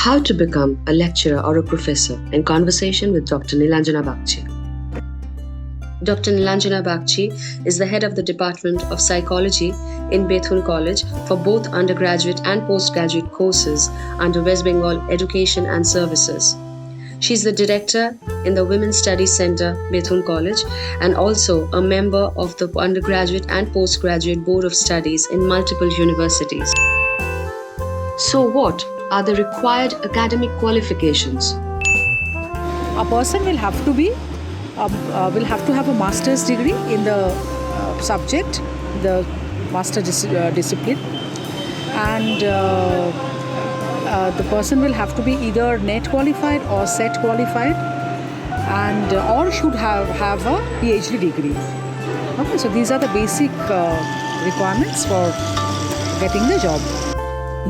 How to become a lecturer or a professor in conversation with Dr. Nilanjana Bagchi. Dr. Nilanjana Bagchi is the head of the Department of Psychology in Bethune College for both undergraduate and postgraduate courses under West Bengal Education and Services. She is the director in the Women's Studies Center, Bethune College, and also a member of the undergraduate and postgraduate board of studies in multiple universities. So what are the required academic qualifications? A person will have to have a master's degree in the subject, the master discipline, and the person will have to be either NET qualified or SET qualified, and or should have a PhD degree. Okay, so these are the basic requirements for getting the job.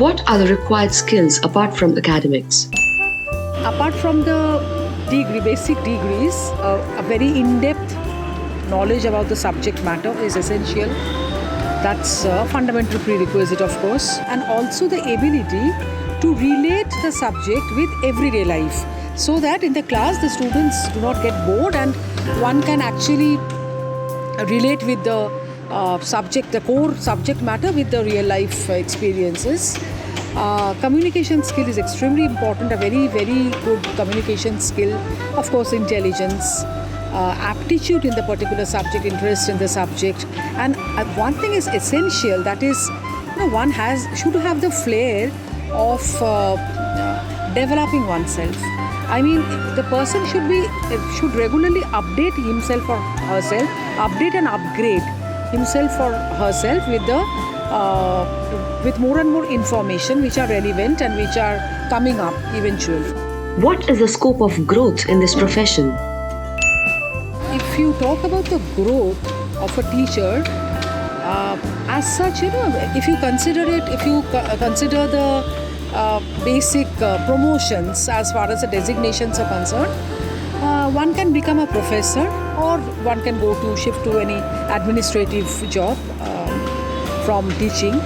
What are the required skills apart from academics? Apart from the degree, basic degrees, a very in-depth knowledge about the subject matter is essential. That's a fundamental prerequisite, of course, and also the ability to relate the subject with everyday life, so that in the class the students do not get bored and one can actually relate with the subject, the core subject matter with the real life experiences. Communication skill is extremely important, a very, very good communication skill. Of course, intelligence, aptitude in the particular subject, interest in the subject. And one thing is essential, that is, one should have the flair of developing oneself. I mean, the person should regularly update himself or herself, update and upgrade himself or herself with more and more information which are relevant and which are coming up eventually. What is the scope of growth in this profession? If you talk about the growth of a teacher, as such, if you consider the basic promotions as far as the designations are concerned, one can become a professor or one can shift to any administrative job from teaching.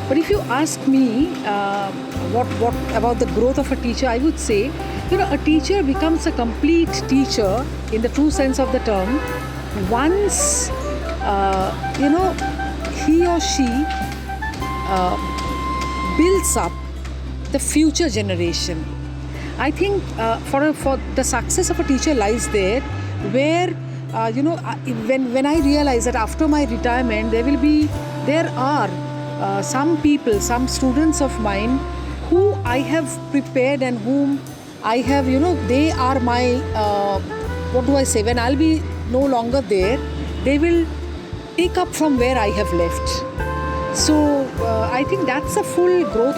But if you ask me what about the growth of a teacher, I would say, a teacher becomes a complete teacher in the true sense of the term once, he or she builds up the future generation. I think for the success of a teacher lies there, where when I realize that after my retirement there are some people, some students of mine who I have prepared and whom I have, they are my, when I'll be no longer there, they will pick up from where I have left. So I think that's a full growth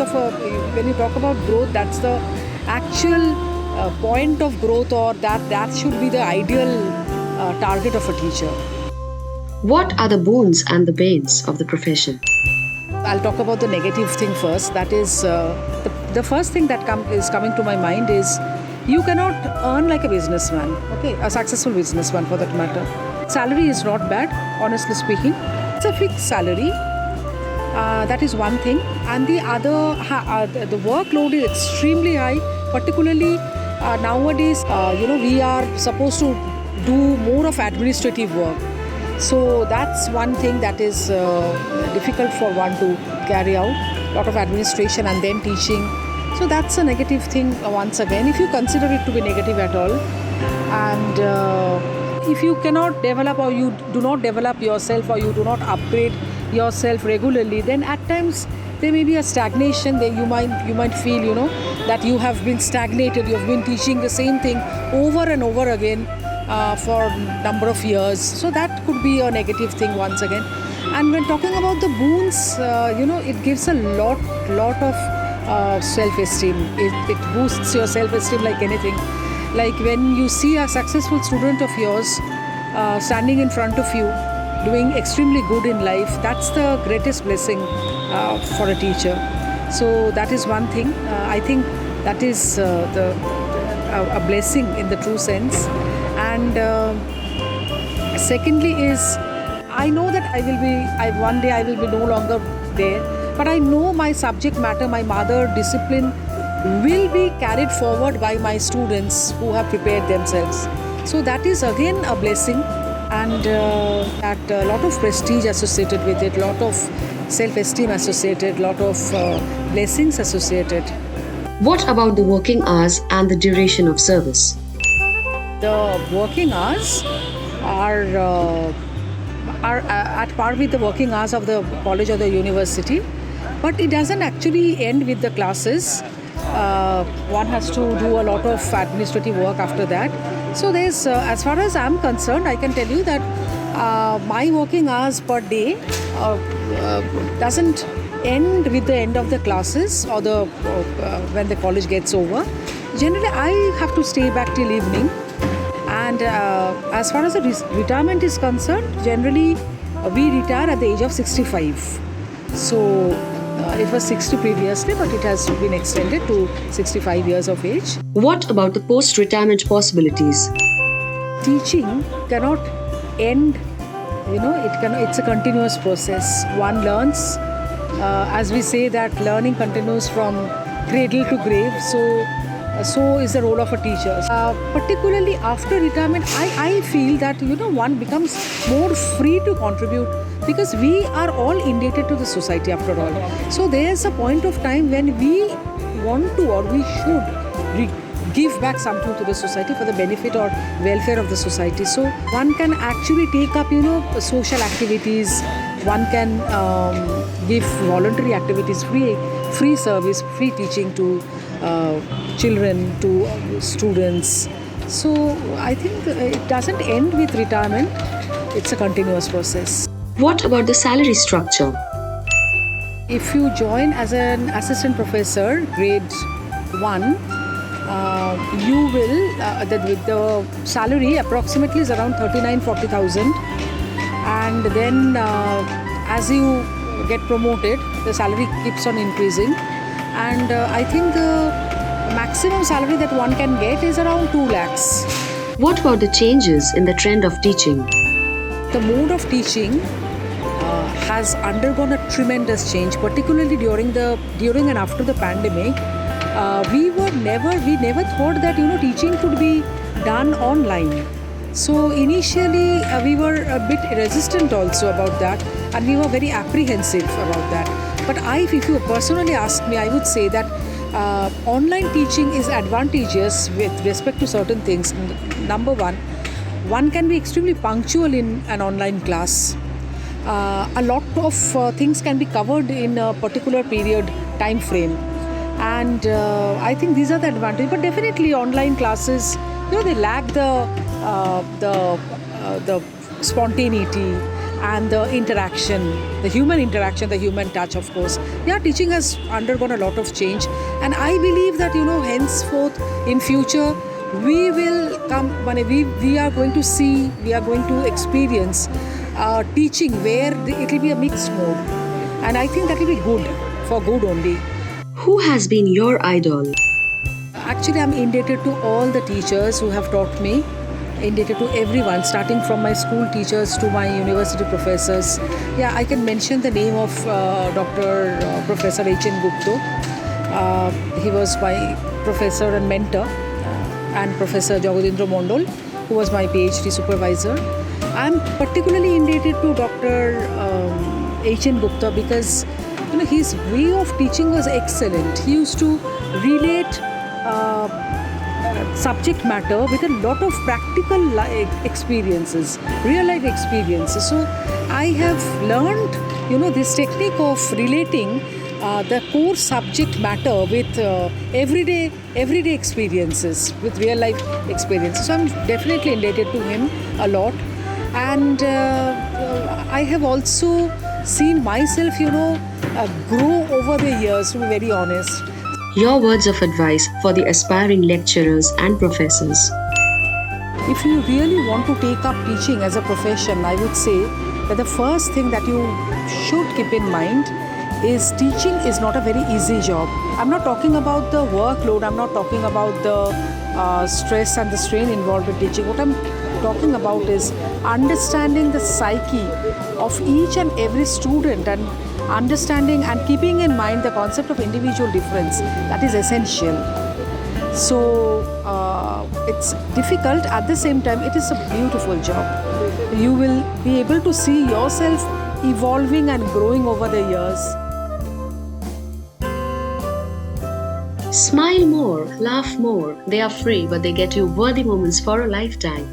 when you talk about growth, that's the actual point of growth, or that should be the ideal target of a teacher. What are the boons and the banes of the profession? I'll talk about the negative thing first. That is, the first thing that is coming to my mind is you cannot earn like a businessman, a successful businessman for that matter. Salary is not bad, honestly speaking. It's a fixed salary. That is one thing. And the other, the workload is extremely high, particularly nowadays, we are supposed to do more of administrative work. So that's one thing that is difficult for one to carry out, a lot of administration and then teaching. So that's a negative thing once again, if you consider it to be negative at all. And if you cannot develop, or you do not develop yourself, or you do not upgrade yourself regularly, then at times there may be a stagnation. Then you might feel, that you have been stagnated, you have been teaching the same thing over and over again for a number of years. So that could be a negative thing once again. And when talking about the boons, it gives a lot of self-esteem. It boosts your self-esteem like anything. Like when you see a successful student of yours standing in front of you, doing extremely good in life, that's the greatest blessing for a teacher. So that is one thing. I think that is a blessing in the true sense. And secondly is, I know that one day I will be no longer there, but I know my subject matter, my mother discipline will be carried forward by my students who have prepared themselves. So that is again a blessing, and that a lot of prestige associated with it, lot of self-esteem associated, lot of blessings associated. What about the working hours and the duration of service? The working hours are at par with the working hours of the college or the university, but it doesn't actually end with the classes. One has to do a lot of administrative work after that. So there's, as far as I'm concerned, I can tell you that my working hours per day doesn't end with the end of the classes or the when the college gets over. Generally, I have to stay back till evening. And as far as the retirement is concerned, generally we retire at the age of 65. So it was 60 previously, but it has been extended to 65 years of age. What about the post-retirement possibilities? Teaching cannot end, it's a continuous process. One learns, as we say that learning continues from cradle to grave. So is the role of a teacher. Particularly after retirement, I feel that one becomes more free to contribute, because we are all indebted to the society after all. So there's a point of time when we want to, or we should give back something to the society for the benefit or welfare of the society. So one can actually take up social activities. One can give voluntary activities, free service, free teaching to children, to students. So I think it doesn't end with retirement. It's a continuous process. What about the salary structure? If you join as an assistant professor, grade 1, you will, the salary approximately is around 39,000-40,000. And then as you get promoted, the salary keeps on increasing. And I think the maximum salary that one can get is around 2 lakhs. What about the changes in the trend of teaching? The mode of teaching has undergone a tremendous change, particularly during and after the pandemic. We never thought that teaching could be done online. So initially we were a bit resistant also about that, and we were very apprehensive about that. But if you personally ask me, I would say that online teaching is advantageous with respect to certain things. Number one can be extremely punctual in an online class. A lot of things can be covered in a particular period time frame, and I think these are the advantages. But definitely online classes, they lack the spontaneity and the interaction, the human interaction, the human touch, of course. Yeah, teaching has undergone a lot of change, and I believe that henceforth in future we will come, we are going to see, we are going to experience teaching where it will be a mixed mode, and I think that will be good, for good only. Who has been your idol? Actually, I'm indebted to all the teachers who have taught me, indebted to everyone, starting from my school teachers to my university professors. Yeah, I can mention the name of Professor H.N. Gupta. He was my professor and mentor, and Professor Jagadindra Mondal, who was my PhD supervisor. I'm particularly indebted to Dr. H.N. Gupta because his way of teaching was excellent. He used to relate subject matter with a lot of practical experiences, real life experiences. So I have learned this technique of relating the core subject matter with everyday experiences, with real life experiences. So I'm definitely indebted to him a lot. And I have also seen myself grow over the years, to be very honest. Your words of advice for the aspiring lecturers and professors. If you really want to take up teaching as a profession, I would say that the first thing that you should keep in mind is teaching is not a very easy job. I'm not talking about the workload, I'm not talking about the stress and the strain involved with teaching. What I'm talking about is understanding the psyche of each and every student, and understanding and keeping in mind the concept of individual difference, that is essential. So it's difficult, at the same time it is a beautiful job. You will be able to see yourself evolving and growing over the years. Smile more, laugh more. They are free, but they get you worthy moments for a lifetime.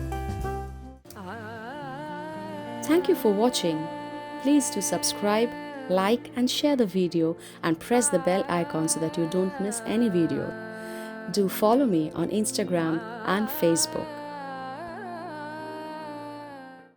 Thank you for watching. Please do subscribe, like and share the video and press the bell icon so that you don't miss any video. Do follow me on Instagram and Facebook.